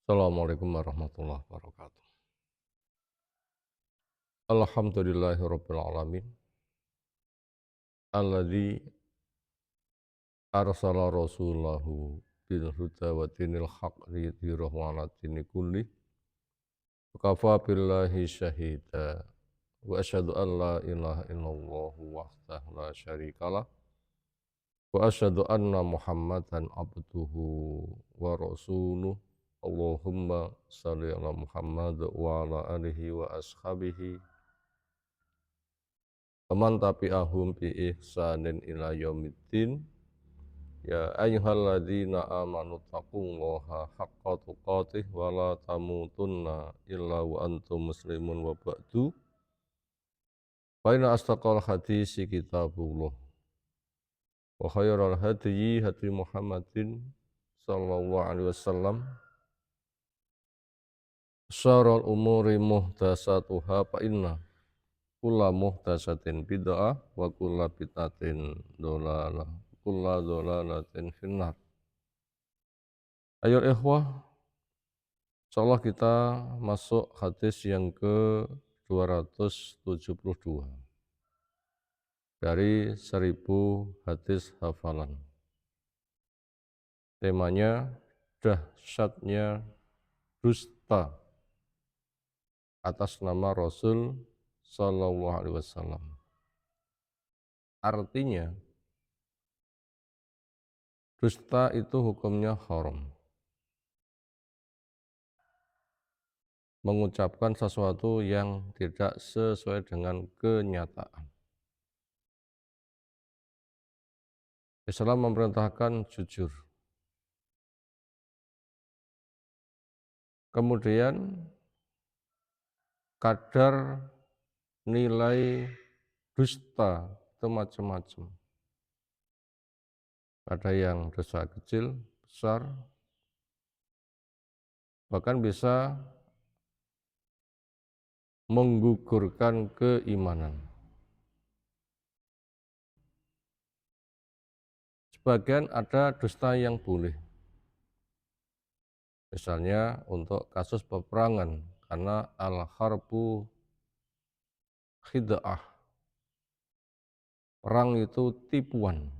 Assalamualaikum warahmatullahi wabarakatuh. Alhamdulillahirabbil alamin. Alladzi arsala rasulahu bil huda wa dinil haqq liyudhhirahu 'ala dini kullih. Kafa billahi syahida. Wa asyhadu an la ilaha illallah wahdahu la syarikalah. Wa asyhadu anna Muhammadan abduhu wa rasuluh. Allahumma shalli ala Muhammad wa ala alihi wa ashabihi Faman tabi'ahum bi ihsanin ila yaumiddin. Ya ayyuhalladzina amanu taqullaha haqqa tuqatih wa la tamutunna illa wa antum muslimun wa ba'du. Fa inna astaqal hadisi kitabullah wa khairal hadyi hadyi Muhammadin sallallahu alaihi wasallam. Syarrul umuri muhdatsatuha fa inna kulla muhdatsatin bid'ah wa kulla bid'atin dhalalah kulla dhalalatin finnar. Ayo ikhwah, insyaallah kita masuk hadis yang ke-272 dari 1000 hadis hafalan. Temanya dahsyatnya dusta atas nama Rasul sallallahu alaihi wasallam. Artinya dusta itu hukumnya haram. Mengucapkan sesuatu yang tidak sesuai dengan kenyataan. Islam memerintahkan jujur. Kemudian kadar nilai dusta itu macam-macam. Ada yang dosa kecil, besar, bahkan bisa menggugurkan keimanan. Sebagian ada dusta yang boleh. Misalnya untuk kasus peperangan, karena al-harbu khid'ah. Perang itu tipuan.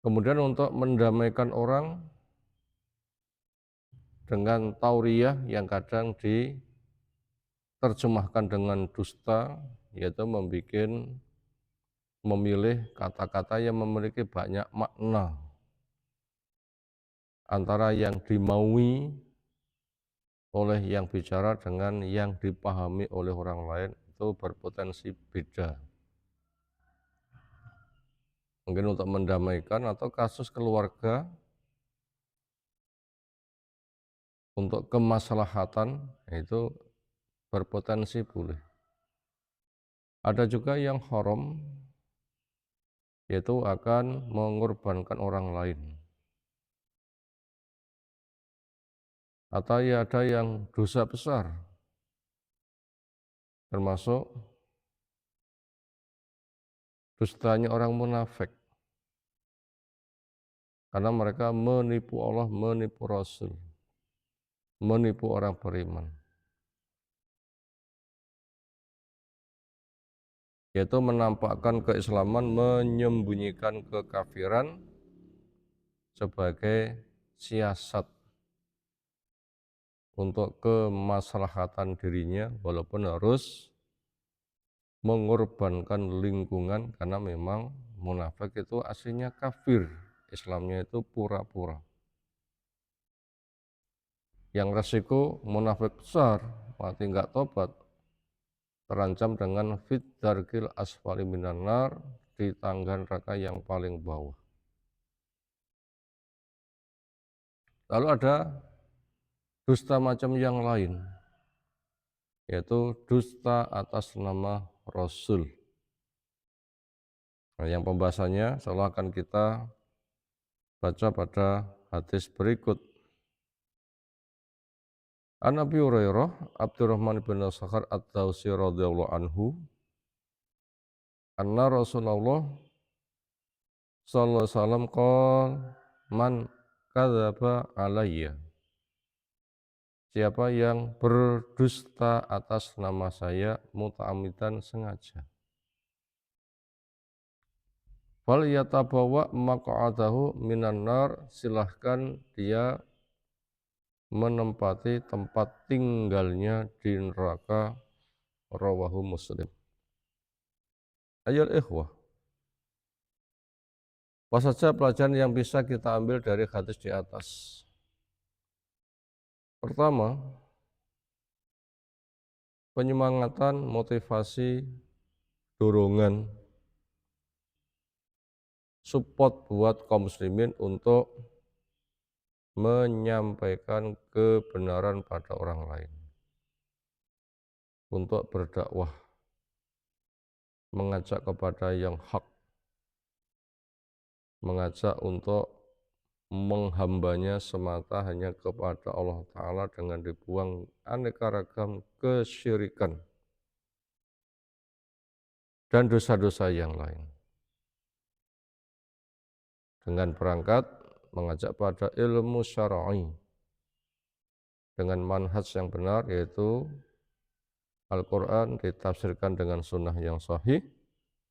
Kemudian untuk mendamaikan orang dengan tauriyah yang kadang diterjemahkan dengan dusta, yaitu memilih kata-kata yang memiliki banyak makna antara yang dimaui oleh yang bicara dengan yang dipahami oleh orang lain itu berpotensi beda. Mungkin untuk mendamaikan atau kasus keluarga untuk kemaslahatan itu berpotensi boleh. Ada juga yang haram, yaitu akan mengorbankan orang lain. Atau ya ada yang dosa besar, termasuk dustanya orang munafik. Karena mereka menipu Allah, menipu Rasul, menipu orang beriman. Yaitu menampakkan keislaman, menyembunyikan kekafiran sebagai siasat untuk kemaslahatan dirinya, walaupun harus mengorbankan lingkungan, karena memang munafik itu aslinya kafir, Islamnya itu pura-pura. Yang resiko munafik besar, mati enggak tobat, terancam dengan fit darkil asfali minan nar, di tangga neraka yang paling bawah. Lalu ada dusta macam yang lain, yaitu dusta atas nama Rasul. Nah, yang pembahasannya insyaallah akan kita baca pada hadis berikut. An Abi Hurairah, Abdurrahman bin Sakhar Ad-Dawsi radhiyallahu anhu, anna Rasulullah sallallahu alaihi wasallam qol man kadzaba alayya, siapa yang berdusta atas nama saya muta'ammidan sengaja, fal yatabawa maq'adahu minan nar, silahkan dia menempati tempat tinggalnya di neraka. Rawahu Muslim. Ayolah ikhwah, apa saja pelajaran yang bisa kita ambil dari hadis di atas? Pertama, penyemangatan, motivasi, dorongan, support buat kaum muslimin untuk menyampaikan kebenaran pada orang lain, untuk berdakwah, mengajak kepada yang hak, mengajak untuk menghambanya semata hanya kepada Allah Ta'ala dengan dibuang aneka ragam kesyirikan dan dosa-dosa yang lain. Dengan berangkat mengajak pada ilmu syar'i dengan manhaj yang benar, yaitu Al-Quran ditafsirkan dengan sunnah yang sahih,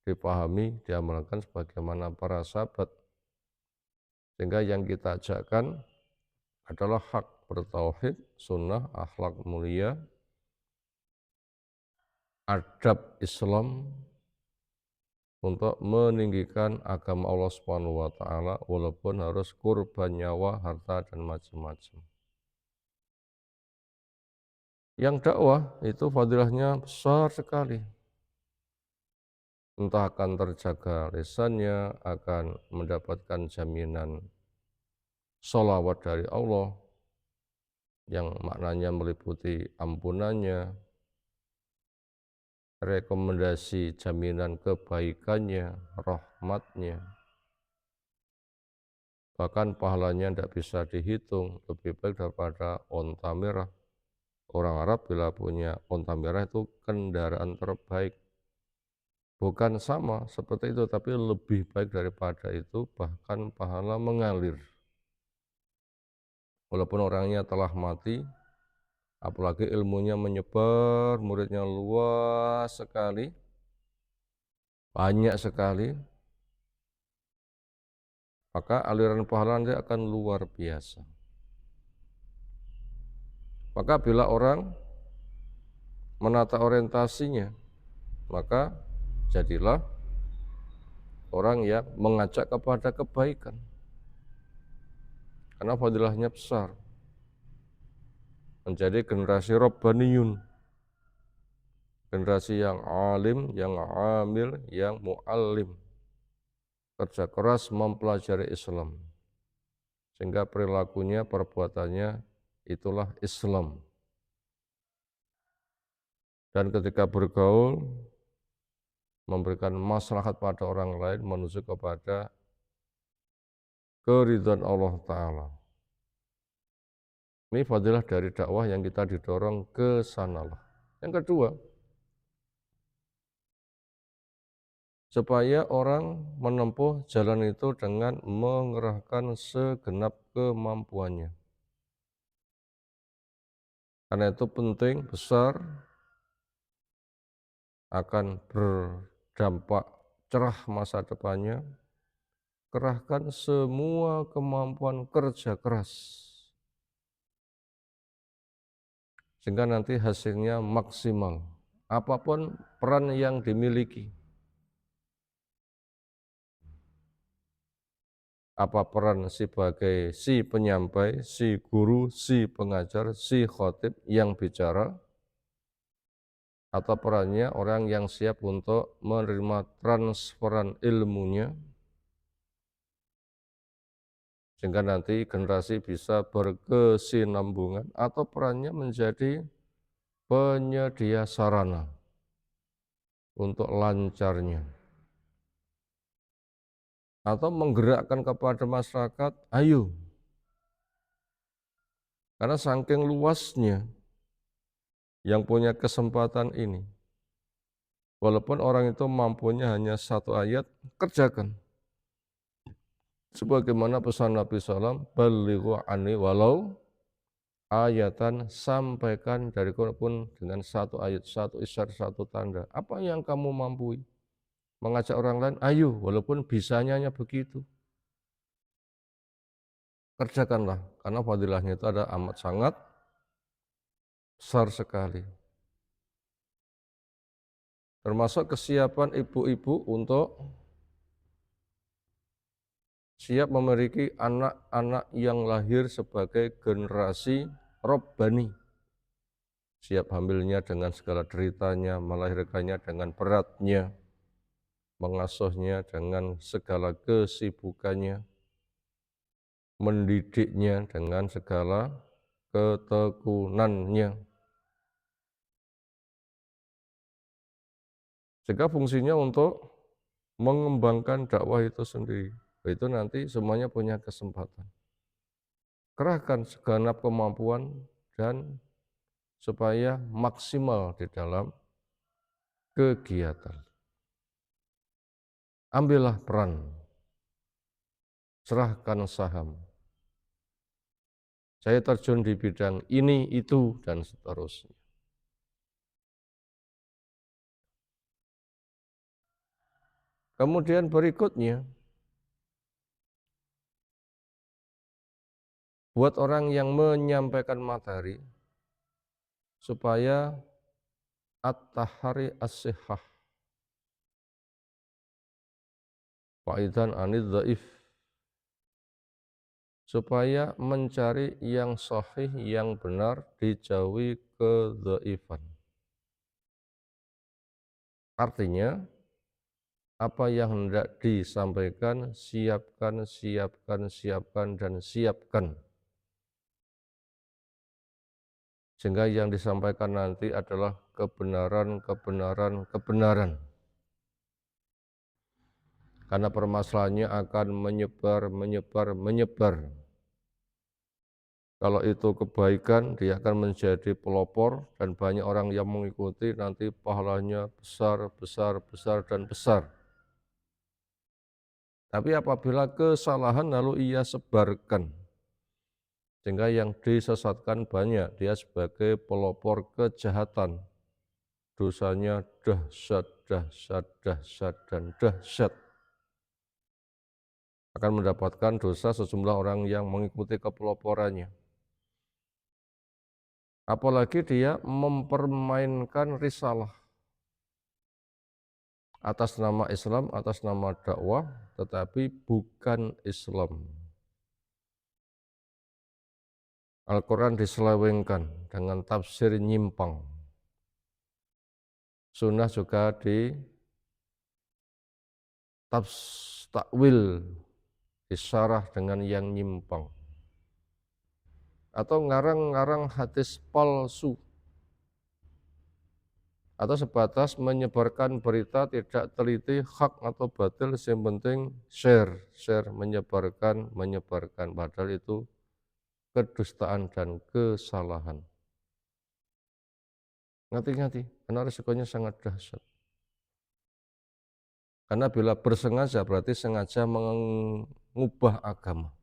dipahami, diamalkan sebagaimana para sahabat. Sehingga yang kita ajakkan adalah hak bertauhid, sunnah, akhlak mulia, adab Islam untuk meninggikan agama Allah Subhanahu wa taala walaupun harus kurban nyawa, harta dan macam-macam. Yang dakwah itu fadilahnya besar sekali. Entah akan terjaga lisannya, akan mendapatkan jaminan sholawat dari Allah yang maknanya meliputi ampunannya, rekomendasi jaminan kebaikannya, rahmatnya, bahkan pahalanya tidak bisa dihitung, lebih baik daripada onta merah. Orang Arab bila punya onta merah itu kendaraan terbaik. Bukan sama seperti itu, tapi lebih baik daripada itu, bahkan pahala mengalir. Walaupun orangnya telah mati, apalagi ilmunya menyebar, muridnya luas sekali, banyak sekali, maka aliran pahalanya akan luar biasa. Maka bila orang menata orientasinya, maka jadilah orang yang mengajak kepada kebaikan. Karena fadilahnya besar. Menjadi generasi Rabbaniyun. Generasi yang alim, yang amil, yang mu'allim. Kerja keras mempelajari Islam. Sehingga perilakunya, perbuatannya itulah Islam. Dan ketika bergaul, memberikan maslahat pada orang lain menuju kepada keridhaan Allah Ta'ala. Ini fadilah dari dakwah yang kita didorong ke sanalah. Yang kedua, supaya orang menempuh jalan itu dengan mengerahkan segenap kemampuannya. Karena itu penting, besar, akan berdampak cerah masa depannya, kerahkan semua kemampuan kerja keras. Sehingga nanti hasilnya maksimal, apapun peran yang dimiliki. Apa peran sebagai si penyampai, si guru, si pengajar, si khotib yang bicara, atau perannya orang yang siap untuk menerima transferan ilmunya, sehingga nanti generasi bisa berkesinambungan, atau perannya menjadi penyedia sarana untuk lancarnya, atau menggerakkan kepada masyarakat, ayo. Karena saking luasnya yang punya kesempatan ini, walaupun orang itu mampunya hanya satu ayat, kerjakan. Sebagaimana pesan Nabi SAW, balighu anni walau ayatan, sampaikan dariku pun dengan satu ayat, satu isyarat, satu tanda. Apa yang kamu mampu mengajak orang lain, ayo, walaupun bisanya hanya begitu. Kerjakanlah, karena fadilahnya itu ada amat sangat besar sekali. Termasuk kesiapan ibu-ibu untuk siap memiliki anak-anak yang lahir sebagai generasi Rabbani. Siap hamilnya dengan segala deritanya, melahirkannya dengan beratnya, mengasuhnya dengan segala kesibukannya, mendidiknya dengan segala ketekunannya. Sehingga fungsinya untuk mengembangkan dakwah itu sendiri. Itu nanti semuanya punya kesempatan. Kerahkan segenap kemampuan dan supaya maksimal di dalam kegiatan. Ambillah peran, serahkan saham. Saya terjun di bidang ini, itu, dan seterusnya. Kemudian berikutnya, buat orang yang menyampaikan materi, supaya at-tahari as-sihah, fa'idan anid dhaif, supaya mencari yang sahih, yang benar, dijauhi kedhaifan. Artinya, apa yang hendak disampaikan, siapkan, siapkan, siapkan, dan siapkan. Sehingga yang disampaikan nanti adalah kebenaran, kebenaran, kebenaran. Karena permasalahannya akan menyebar, menyebar, menyebar. Kalau itu kebaikan, dia akan menjadi pelopor dan banyak orang yang mengikuti, nanti pahalanya besar, besar, besar, dan besar. Tapi apabila kesalahan lalu ia sebarkan, sehingga yang disesatkan banyak, dia sebagai pelopor kejahatan. Dosanya dahsyat, dahsyat, dahsyat, dan dahsyat. Akan mendapatkan dosa sejumlah orang yang mengikuti kepeloporannya. Apalagi dia mempermainkan risalah atas nama Islam, atas nama dakwah, tetapi bukan Islam. Al-Quran diselewengkan dengan tafsir nyimpang. Sunnah juga takwil, disyarah dengan yang nyimpang. Atau ngarang-ngarang hadis palsu. Atau sebatas menyebarkan berita tidak teliti hak atau batil, yang penting share, menyebarkan, padahal itu kedustaan dan kesalahan. Ngati-ngati, karena risikonya sangat dahsyat. Karena bila bersengaja berarti sengaja mengubah agama.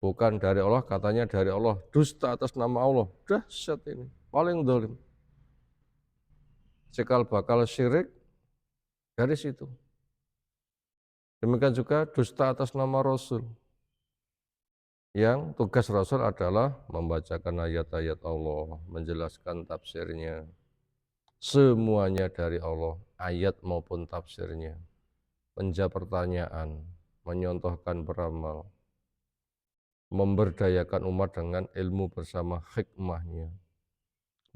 Bukan dari Allah, katanya dari Allah, dusta atas nama Allah, dahsyat ini, paling zalim. Cikal bakal syirik dari situ. Demikian juga dusta atas nama Rasul. Yang tugas Rasul adalah membacakan ayat-ayat Allah, menjelaskan tafsirnya. Semuanya dari Allah, ayat maupun tafsirnya. Menjawab pertanyaan, menyontohkan beramal, memberdayakan umat dengan ilmu bersama hikmahnya,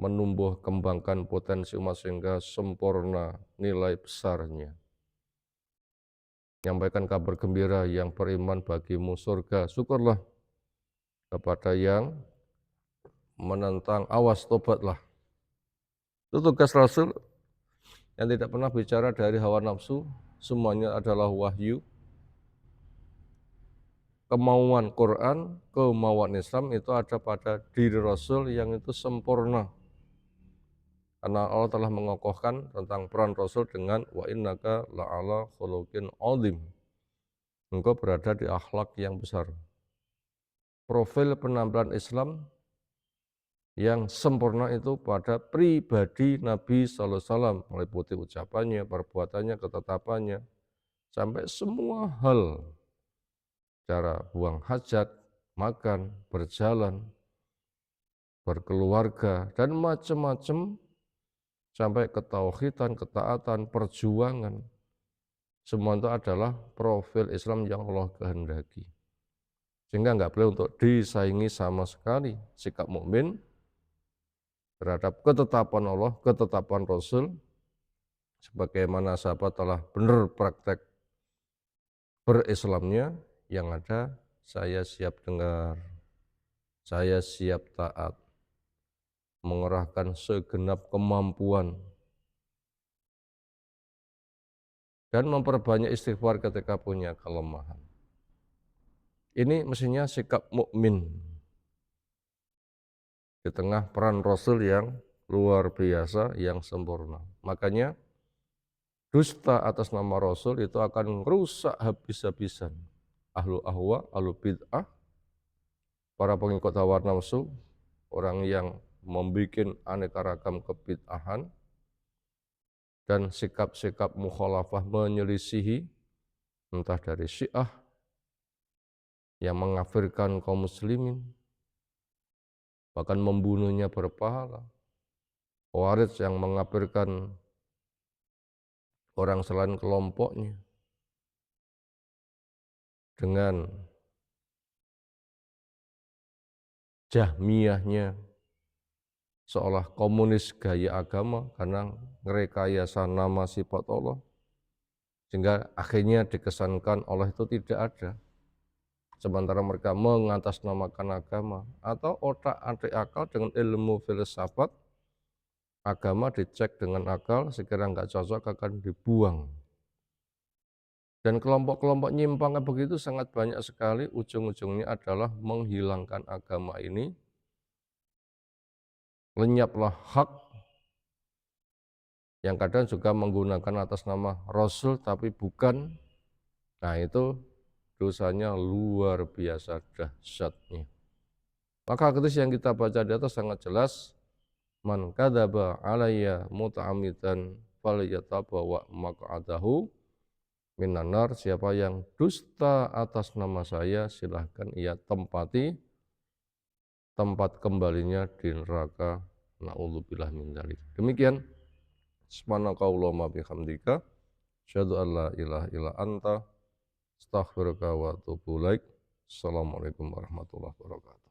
menumbuh kembangkan potensi umat sehingga sempurna nilai besarnya. Nyampaikan kabar gembira yang beriman bagimu surga, syukurlah. Kepada yang menentang, awas tobatlah. Itu tugas Rasul yang tidak pernah bicara dari hawa nafsu, semuanya adalah wahyu. Kemauan Quran, kemauan Islam itu ada pada diri Rasul yang itu sempurna. Karena Allah telah mengokohkan tentang peran Rasul dengan wa innaka la'ala khuluqin azim. engkau berada di akhlak yang besar. Profil penampilan Islam yang sempurna itu pada pribadi Nabi sallallahu alaihi wasallam, meliputi ucapannya, perbuatannya, ketetapannya, sampai semua hal, cara buang hajat, makan, berjalan, berkeluarga, dan macam-macam sampai ketauhidan, ketaatan, perjuangan. Semua itu adalah profil Islam yang Allah kehendaki. Sehingga enggak boleh untuk disaingi sama sekali sikap mukmin terhadap ketetapan Allah, ketetapan Rasul, sebagaimana sahabat telah benar praktek berislamnya, yang ada saya siap dengar, saya siap taat, mengerahkan segenap kemampuan, dan memperbanyak istighfar ketika punya kelemahan. Ini mestinya sikap mukmin di tengah peran Rasul yang luar biasa, yang sempurna. Makanya dusta atas nama Rasul itu akan merusak habis-habisan ahlu ahwa, ahlu bid'ah, para pengikut hawa nafsu, orang yang membuat aneka ragam kebid'ahan, dan sikap-sikap mukhalafah menyelisihi, entah dari Syiah yang mengafirkan kaum muslimin, bahkan membunuhnya berpahala, Khawarij yang mengafirkan orang selain kelompoknya, dengan Jahmiyahnya seolah komunis gaya agama karena ngerekayasa nama sifat Allah, sehingga akhirnya dikesankan Allah itu tidak ada, sementara mereka mengatasnamakan agama. Atau otak-atik akal dengan ilmu filsafat, agama dicek dengan akal, sekiranya enggak cocok akan dibuang. Dan kelompok-kelompok nyimpang begitu sangat banyak sekali, ujung-ujungnya adalah menghilangkan agama ini. Lenyaplah hak, yang kadang juga menggunakan atas nama Rasul tapi bukan. Nah itu dosanya luar biasa dahsyatnya. Maka hadis yang kita baca di atas sangat jelas, man kadzaba alayya muta'ammidan falyatabawa maq'adahu minan nar, siapa yang dusta atas nama saya silahkan ia tempati tempat kembalinya di neraka. Na'udzubillah min dzalik. Demikian, subhanakallahumma bihamdika asyhadu an la ilaha illa anta astaghfiruka wa atubu ilaik. Assalamualaikum warahmatullahi wabarakatuh.